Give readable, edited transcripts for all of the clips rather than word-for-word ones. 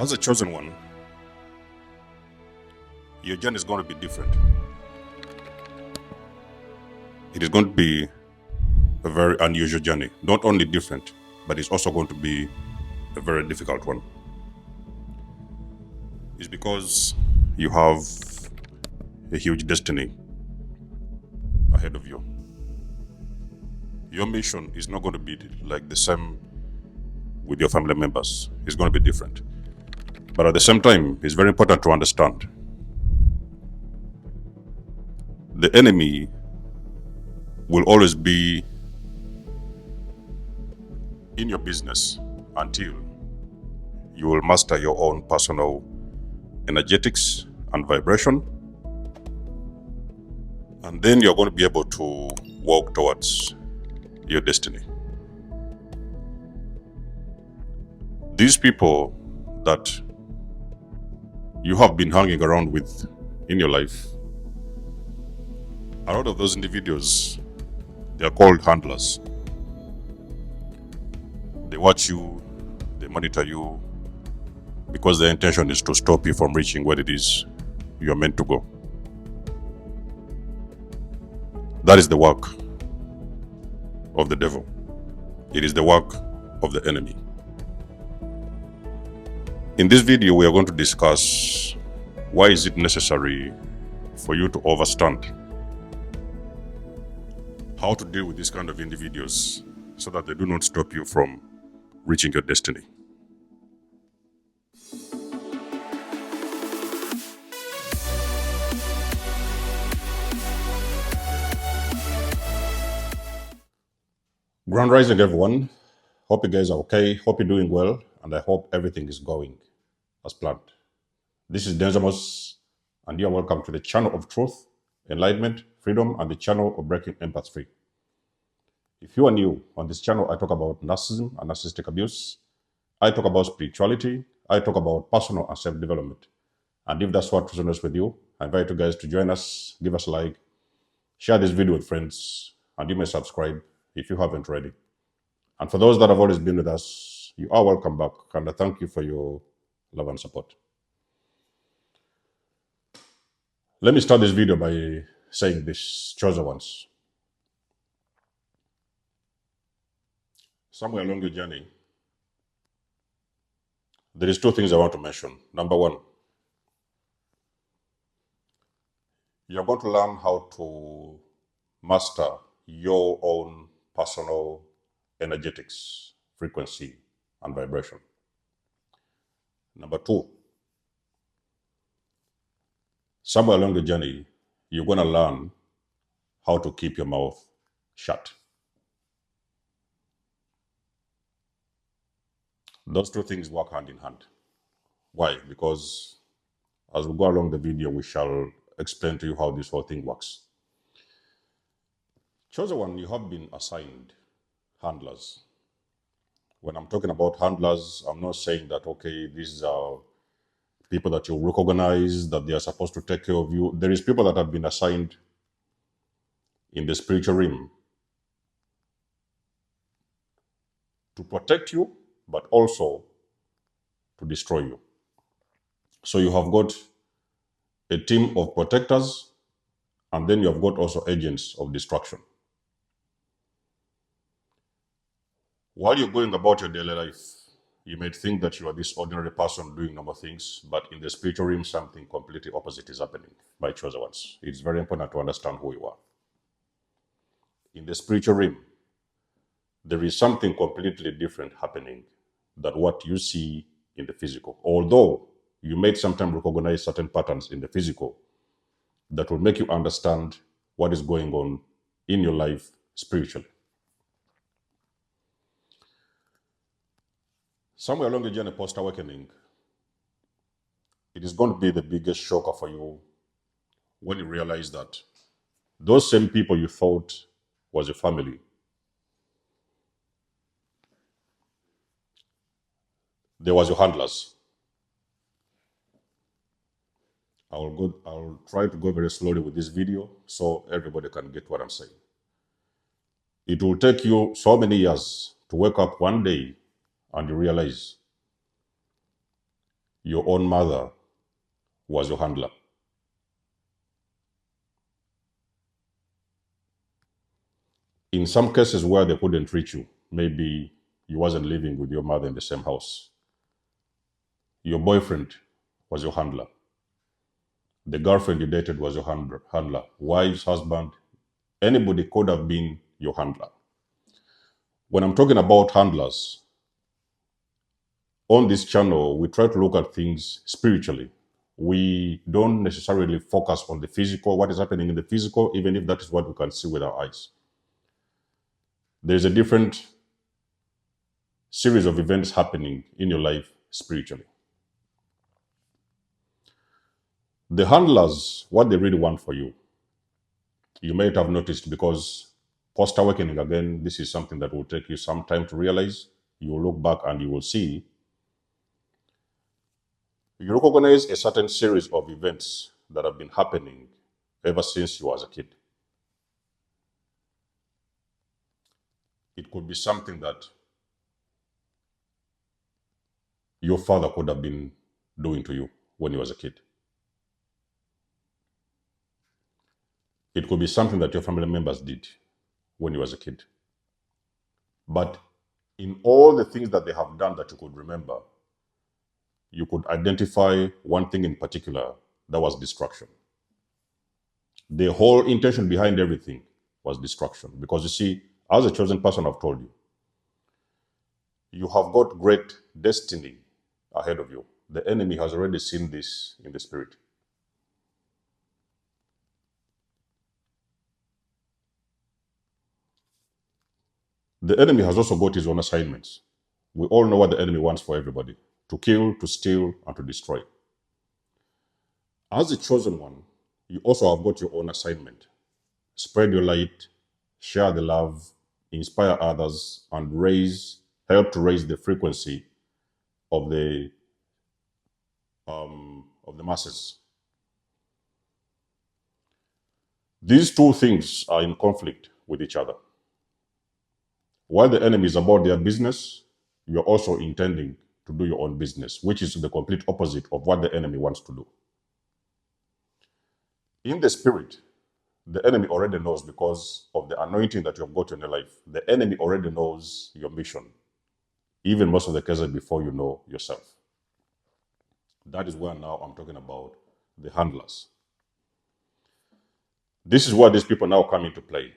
As a chosen one, your journey is going to be different. It is going to be a very unusual journey. Not only different, but it's also going to be a very difficult one. It's because you have a huge destiny ahead of you. Your mission is not going to be like the same with your family members. It's going to be different. But at the same time, it's very important to understand the enemy will always be in your business until you will master your own personal energetics and vibration. And then you're going to be able to walk towards your destiny. These people that you have been hanging around with in your life, a lot of those individuals, they are called handlers. They watch you, they monitor you, because their intention is to stop you from reaching where it is you are meant to go. That is the work of the devil. It is the work of the enemy. In this video, we are going to discuss why is it necessary for you to overstand, how to deal with this kind of individuals so that they do not stop you from reaching your destiny. Grand Rising, everyone. Hope you guys are okay. Hope you're doing well, and I hope everything is going as planned. This is nikymus, and you are welcome to the channel of truth, enlightenment, freedom, and the channel of breaking empath free. If you are new on this channel, I talk about narcissism and narcissistic abuse. I talk about spirituality. I talk about personal and self-development. And if that's what resonates with you, I invite you guys to join us, give us a like, share this video with friends, and you may subscribe if you haven't already. And for those that have always been with us, you are welcome back, and I thank you for your love and support. Let me start this video by saying this, chosen ones. Somewhere along your journey, there is two things I want to mention. Number one, you're going to learn how to master your own personal energetics, frequency, and vibration. Number two, somewhere along the journey, you're going to learn how to keep your mouth shut. Those two things work hand in hand. Why? Because as we go along the video, we shall explain to you how this whole thing works. Chosen one, you have been assigned handlers. When I'm talking about handlers, I'm not saying that, okay, these are people that you recognize, that they are supposed to take care of you. There is people that have been assigned in the spiritual realm to protect you, but also to destroy you. So you have got a team of protectors, and then you have got also agents of destruction. While you're going about your daily life, you might think that you are this ordinary person doing normal things, but in the spiritual realm, something completely opposite is happening, my chosen ones. It's very important to understand who you are. In the spiritual realm, there is something completely different happening than what you see in the physical. Although you may sometimes recognize certain patterns in the physical that will make you understand what is going on in your life spiritually. Somewhere along the journey post-awakening, it is going to be the biggest shocker for you when you realize that those same people you thought was a family, there was your handlers. I'll try to go very slowly with this video so everybody can get what I'm saying. It will take you so many years to wake up one day and you realize your own mother was your handler. In some cases where they couldn't reach you, maybe you wasn't living with your mother in the same house, your boyfriend was your handler. The girlfriend you dated was your handler. Wife's husband, anybody could have been your handler. When I'm talking about handlers, on this channel, we try to look at things spiritually. We don't necessarily focus on the physical, what is happening in the physical, even if that is what we can see with our eyes. There's a different series of events happening in your life spiritually. The handlers, what they really want for you, you might have noticed, because post-awakening, again, this is something that will take you some time to realize. You will look back and you will see. You recognize a certain series of events that have been happening ever since you was a kid. It could be something that your father could have been doing to you when you was a kid. It could be something that your family members did when you was a kid. But in all the things that they have done that you could remember, you could identify one thing in particular, that was destruction. The whole intention behind everything was destruction. Because you see, as a chosen person, I've told you, you have got great destiny ahead of you. The enemy has already seen this in the spirit. The enemy has also got his own assignments. We all know what the enemy wants for everybody: to kill, to steal, and to destroy. As a chosen one, you also have got your own assignment. Spread your light, share the love, inspire others, and help to raise the frequency of the masses. These two things are in conflict with each other. While the enemy is about their business, you're also intending to do your own business, which is the complete opposite of what the enemy wants to do. In the spirit, the enemy already knows, because of the anointing that you have got in your life. The enemy already knows your mission, even most of the cases before you know yourself. That is where now I'm talking about the handlers. This is where these people now come into play.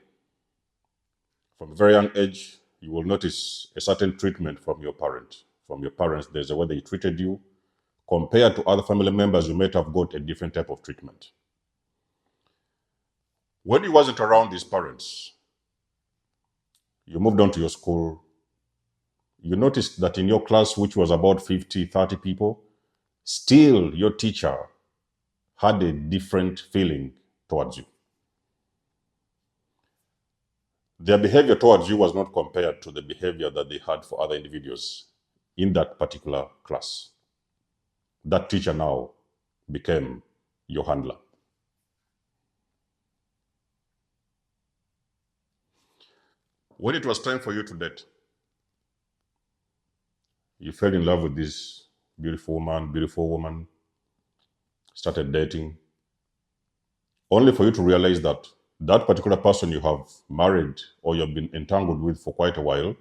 From a very young age, you will notice a certain treatment from your parents. From your parents, there's a way they treated you. Compared to other family members, you might have got a different type of treatment. When you wasn't around these parents, you moved on to your school, you noticed that in your class, which was about 50, 30 people, still your teacher had a different feeling towards you. Their behavior towards you was not compared to the behavior that they had for other individuals in that particular class. That teacher now became your handler. When it was time for you to date, you fell in love with this beautiful woman, started dating, only for you to realize that that particular person you have married or you've been entangled with for quite a while,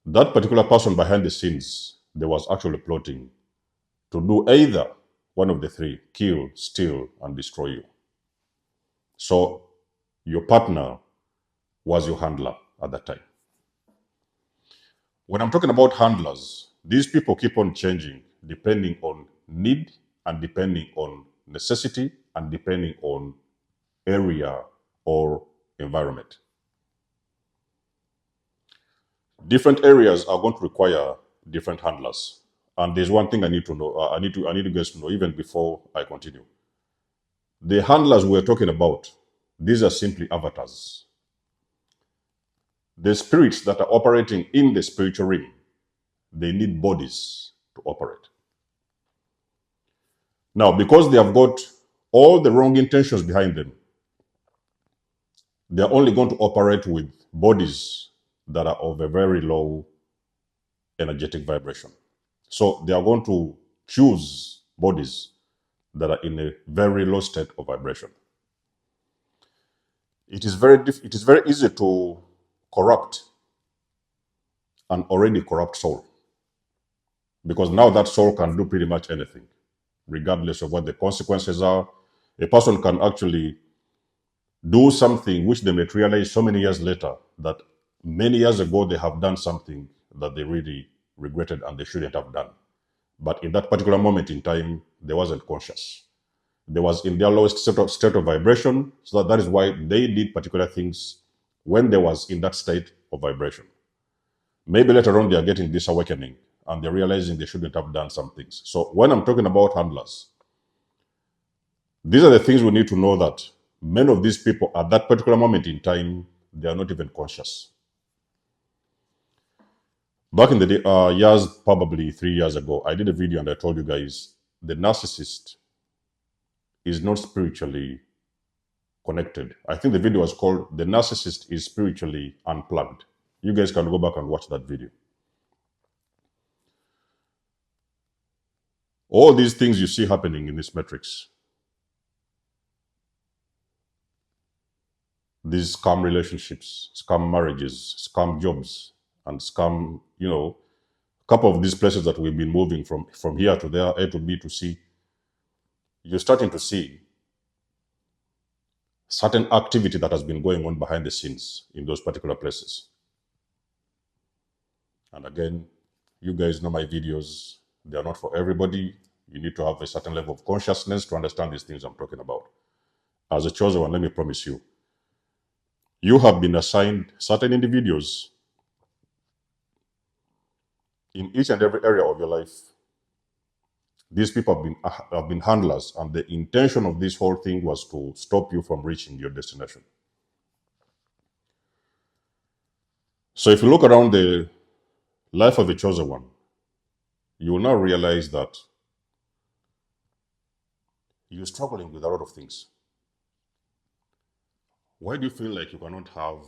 that particular person behind the scenes, they was actually plotting to do either one of the three: kill, steal, and destroy you. So your partner was your handler at that time. When I'm talking about handlers, these people keep on changing depending on need and depending on necessity and depending on area or environment. Different areas are going to require different handlers. And there's one thing I need to know. I need you guys to know even before I continue. The handlers we're talking about, these are simply avatars. The spirits that are operating in the spiritual realm, they need bodies to operate. Now, because they have got all the wrong intentions behind them, they're only going to operate with bodies that are of a very low energetic vibration. So they are going to choose bodies that are in a very low state of vibration. It is very easy to corrupt an already corrupt soul, because now that soul can do pretty much anything, regardless of what the consequences are. A person can actually do something which they may realize so many years later that many years ago they have done something that they really regretted and they shouldn't have done. But in that particular moment in time, they wasn't conscious. They was in their lowest state of vibration, so that is why they did particular things when they was in that state of vibration. Maybe later on they are getting this awakening and they're realizing they shouldn't have done some things. So when I'm talking about handlers, these are the things we need to know, that many of these people at that particular moment in time, they are not even conscious. Back in the day, years, probably 3 years ago, I did a video and I told you guys the narcissist is not spiritually connected. I think the video was called "The Narcissist is Spiritually Unplugged." You guys can go back and watch that video. All these things you see happening in this matrix, these scam relationships, scam marriages, scam jobs, and scam, a couple of these places that we've been moving from here to there, A to B to C, you're starting to see certain activity that has been going on behind the scenes in those particular places. And again, you guys know my videos, they are not for everybody. You need to have a certain level of consciousness to understand these things I'm talking about. As a chosen one, let me promise you, you have been assigned certain individuals in each and every area of your life. These people have been handlers, and the intention of this whole thing was to stop you from reaching your destination. So if you look around the life of a chosen one, you will now realize that you're struggling with a lot of things. Why do you feel like you cannot have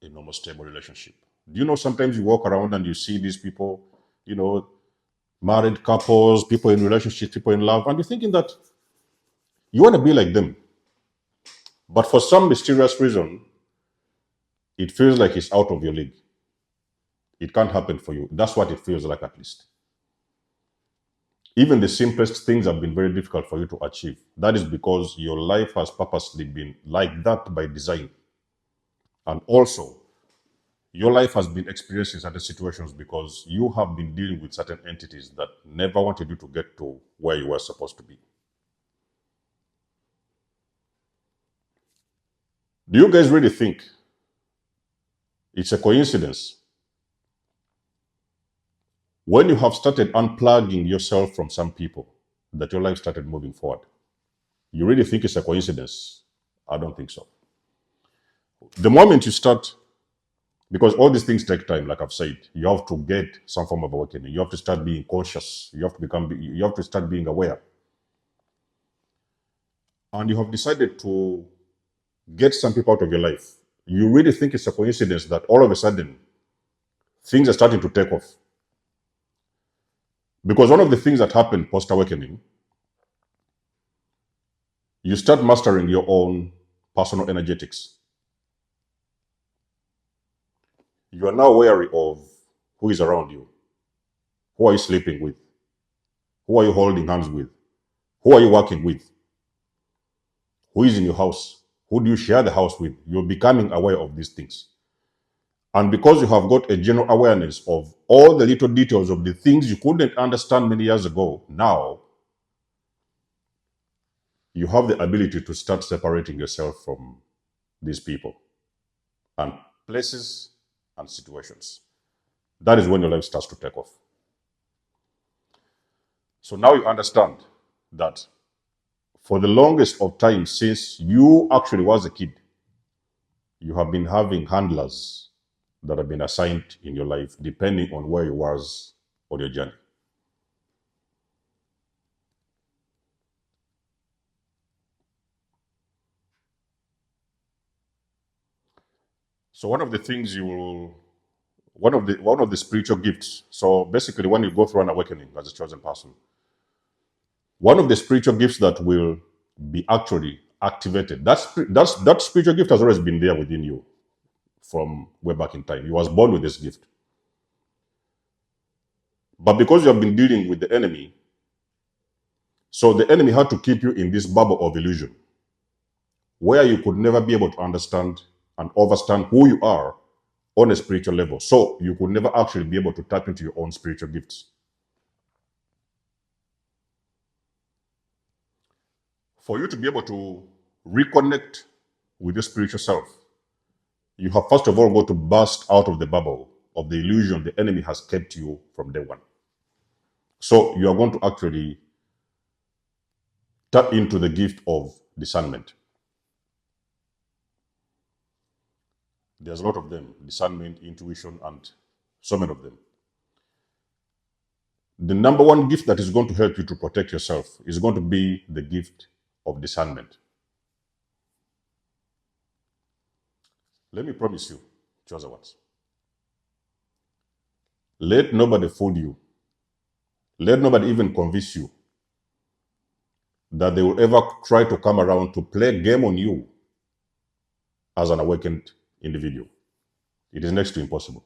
a normal, stable relationship? Do you know sometimes you walk around and you see these people, married couples, people in relationships, people in love, and you're thinking that you want to be like them. But for some mysterious reason, it feels like it's out of your league. It can't happen for you. That's what it feels like, at least. Even the simplest things have been very difficult for you to achieve. That is because your life has purposely been like that by design. And also, your life has been experiencing certain situations because you have been dealing with certain entities that never wanted you to get to where you were supposed to be. Do you guys really think it's a coincidence when you have started unplugging yourself from some people that your life started moving forward? You really think it's a coincidence? I don't think so. The moment you start, because all these things take time, like I've said, you have to get some form of awakening. You have to start being conscious. You have to start being aware. And you have decided to get some people out of your life. You really think it's a coincidence that all of a sudden things are starting to take off? Because one of the things that happened post-awakening, you start mastering your own personal energetics. You are now wary of who is around you. Who are you sleeping with? Who are you holding hands with? Who are you working with? Who is in your house? Who do you share the house with? You're becoming aware of these things. And because you have got a general awareness of all the little details of the things you couldn't understand many years ago, now you have the ability to start separating yourself from these people and places and situations. That is when your life starts to take off. So now you understand that for the longest of time since you actually was a kid, you have been having handlers that have been assigned in your life depending on where you was on your journey. So one of the things one of the spiritual gifts. So basically, when you go through an awakening as a chosen person, One of the spiritual gifts that will be actually activated, that spiritual gift has always been there within you from way back in time. You was born with this gift. But because you have been dealing with the enemy, so the enemy had to keep you in this bubble of illusion where you could never be able to understand and understand who you are on a spiritual level. So you could never actually be able to tap into your own spiritual gifts. For you to be able to reconnect with your spiritual self, you have first of all got to burst out of the bubble of the illusion the enemy has kept you from day one. So you are going to actually tap into the gift of discernment. There's a lot of them: discernment, intuition, and so many of them. The number one gift that is going to help you to protect yourself is going to be the gift of discernment. Let me promise you, chosen ones. Let nobody fool you. Let nobody even convince you that they will ever try to come around to play a game on you as an awakened individual. It is next to impossible.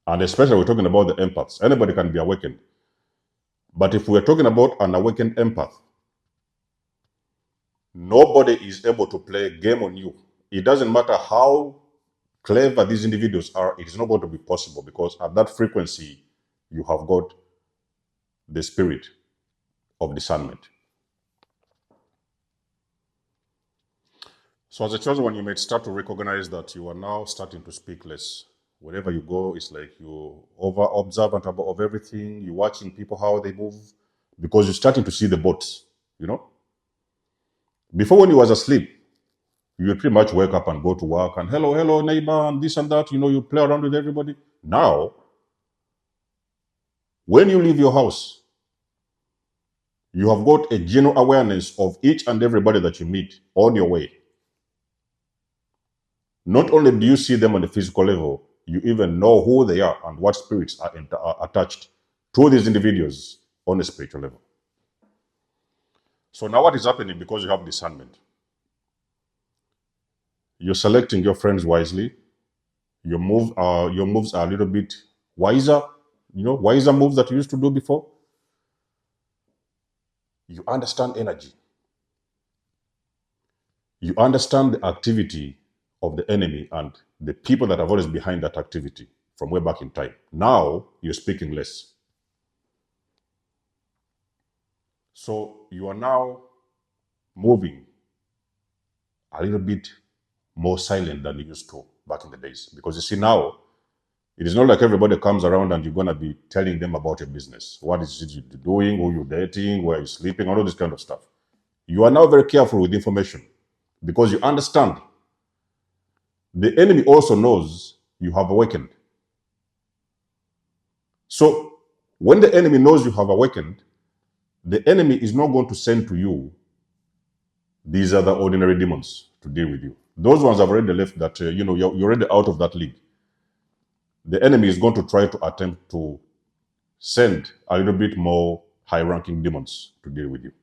And especially we're talking about the empaths. Anybody can be awakened. But if we're talking about an awakened empath, nobody is able to play a game on you. It doesn't matter how clever these individuals are, it is not going to be possible, because at that frequency, you have got the spirit of discernment. So as a chosen one, you may start to recognize that you are now starting to speak less. Wherever you go, it's like you're over observant of everything. You're watching people, how they move, because you're starting to see the bots, you know? Before, when you was asleep, you would pretty much wake up and go to work and hello, neighbor, and this and that, you play around with everybody. Now, when you leave your house, you have got a general awareness of each and everybody that you meet on your way. Not only do you see them on the physical level, you even know who they are and what spirits are attached to these individuals on a spiritual level. So now what is happening, because you have discernment? You're selecting your friends wisely. Your moves are a little bit wiser, wiser moves that you used to do before. You understand energy. You understand the activity of the enemy and the people that are always behind that activity from way back in time. Now you're speaking less. So you are now moving a little bit more silent than you used to back in the days. Because you see, now it is not like everybody comes around and you're going to be telling them about your business. What is it you're doing, who you're dating, where you're sleeping, all this kind of stuff. You are now very careful with information because you understand the enemy also knows you have awakened. So when the enemy knows you have awakened, the enemy is not going to send to you these other ordinary demons to deal with you. Those ones have already left that, you're already out of that league. The enemy is going to try to attempt to send a little bit more high-ranking demons to deal with you.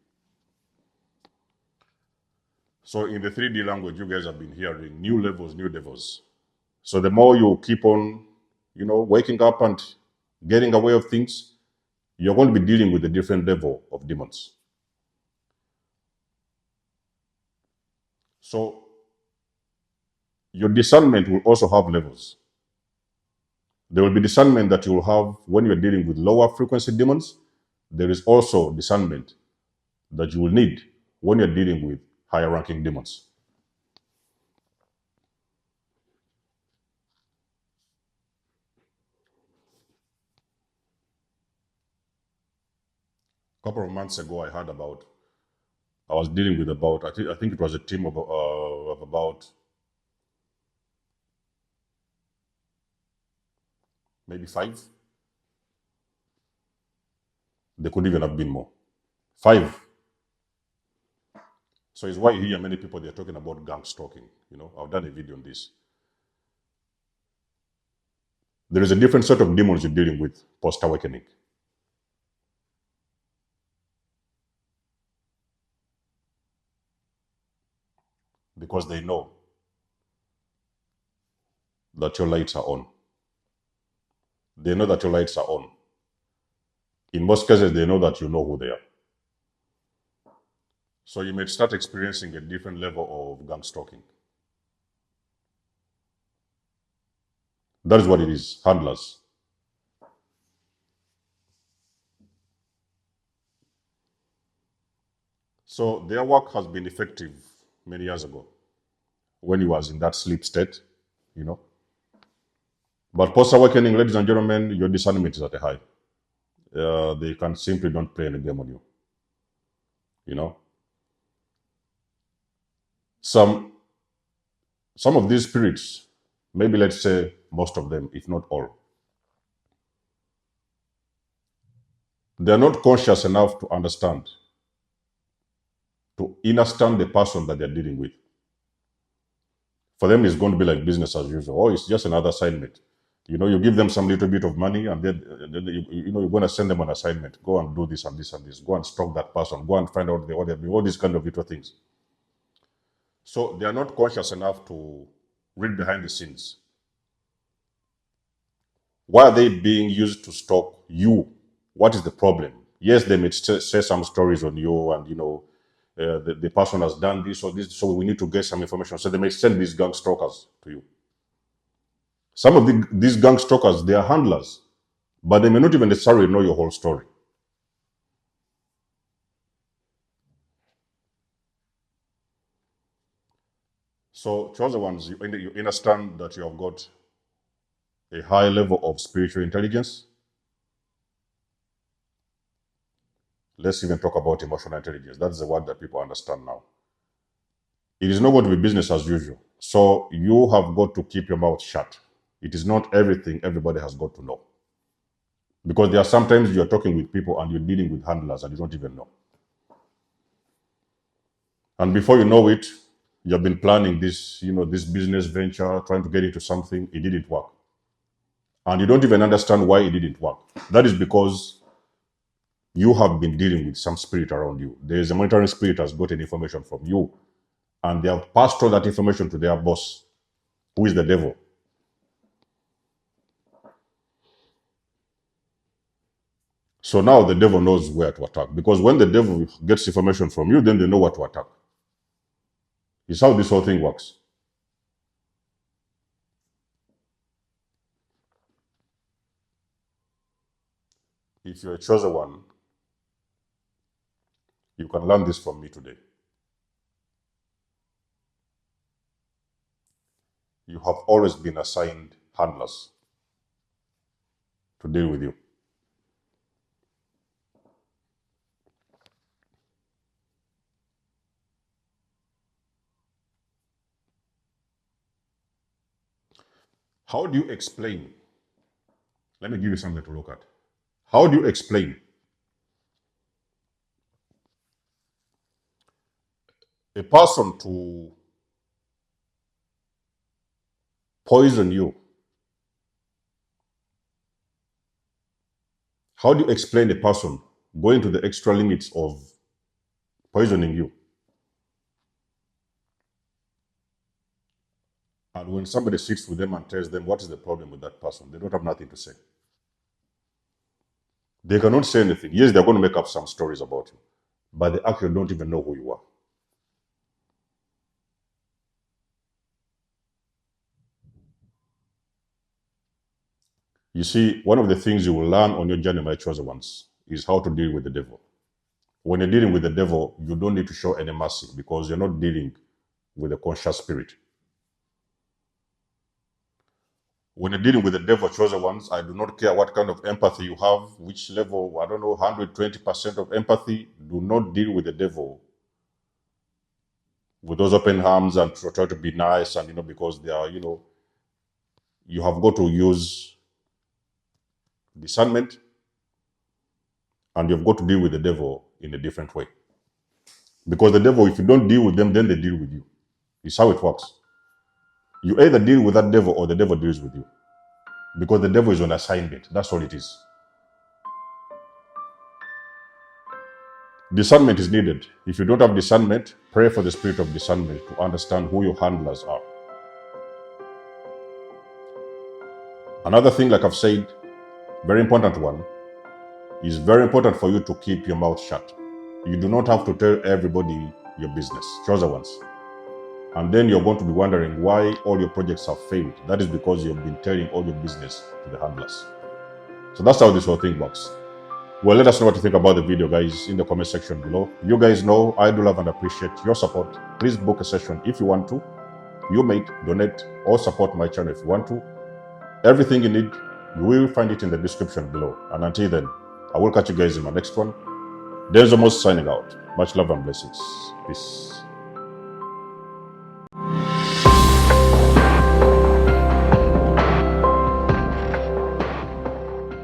So in the 3D language, you guys have been hearing new levels, new devils. So the more you keep on, waking up and getting aware of things, you're going to be dealing with a different level of demons. So your discernment will also have levels. There will be discernment that you will have when you're dealing with lower frequency demons. There is also discernment that you will need when you're dealing with higher ranking demons. A couple of months ago, I was dealing with I think it was a team of about maybe 5. There could even have been more. 5. So it's why you hear many people, they're talking about gang stalking. I've done a video on this. There is a different set of demons you're dealing with post-awakening. because they know that your lights are on. They know that your lights are on. In most cases, they know that you know who they are. So you may start experiencing a different level of gang stalking. That is what it is, handlers. So their work has been effective many years ago when he was in that sleep state, you know. But post-awakening, ladies and gentlemen, your discernment is at a high. They can simply don't play any game on you, you know. Some of these spirits, maybe let's say most of them, if not all, they're not conscious enough to understand the person that they're dealing with. For them, it's going to be like business as usual. Oh, it's just another assignment. You know, you give them some little bit of money, and then you're going to send them an assignment. Go and do this and this and this. Go and stalk that person. Go and find out what they're doing. All these kind of little things. So they are not conscious enough to read behind the scenes. Why are they being used to stalk you? What is the problem? Yes, they may say some stories on you, and the person has done this or this, so we need to get some information. So they may send these gang stalkers to you. Some of these gang stalkers, they are handlers, but they may not even necessarily know your whole story. So, chosen ones, you understand that you have got a high level of spiritual intelligence. Let's even talk about emotional intelligence. That's the word that people understand now. It is not going to be business as usual. So you have got to keep your mouth shut. It is not everything everybody has got to know. Because there are sometimes you're talking with people and you're dealing with handlers and you don't even know. And before you know it, you've been planning this, this business venture, trying to get into something, it didn't work. And you don't even understand why it didn't work. That is because you have been dealing with some spirit around you. There is a monitoring spirit has gotten information from you, and they have passed on that information to their boss, who is the devil. So now the devil knows where to attack, because when the devil gets information from you, then they know what to attack. It's how this whole thing works. If you're a chosen one, you can learn this from me today. You have always been assigned handlers to deal with you. How do you explain? Let me give you something to look at. How do you explain a person to poison you? How do you explain a person going to the extra limits of poisoning you? And when somebody sits with them and tells them what is the problem with that person, they don't have nothing to say. They cannot say anything. Yes, they're going to make up some stories about you, but they actually don't even know who you are. You see, one of the things you will learn on your journey, my chosen ones, is how to deal with the devil. When you're dealing with the devil, you don't need to show any mercy because you're not dealing with a conscious spirit. When you're dealing with the devil, chosen ones, I do not care what kind of empathy you have, which level, I don't know, 120% of empathy. Do not deal with the devil with those open arms and try to be nice, and because they are, you have got to use discernment, and you've got to deal with the devil in a different way. Because the devil, if you don't deal with them, then they deal with you. It's how it works. You either deal with that devil or the devil deals with you. Because the devil is on assignment. That's all it is. Discernment is needed. If you don't have discernment, pray for the spirit of discernment to understand who your handlers are. Another thing, like I've said, very important one, is very important for you to keep your mouth shut. You do not have to tell everybody your business, chosen ones. And then you're going to be wondering why all your projects have failed. That is because you've been telling all your business to the handlers. So that's how this whole thing works. Well, let us know what you think about the video, guys, in the comment section below. You guys know I do love and appreciate your support. Please book a session if you want to. You may donate or support my channel if you want to. Everything you need, you will find it in the description below. And until then, I will catch you guys in my next one. Nikymus signing out. Much love and blessings. Peace.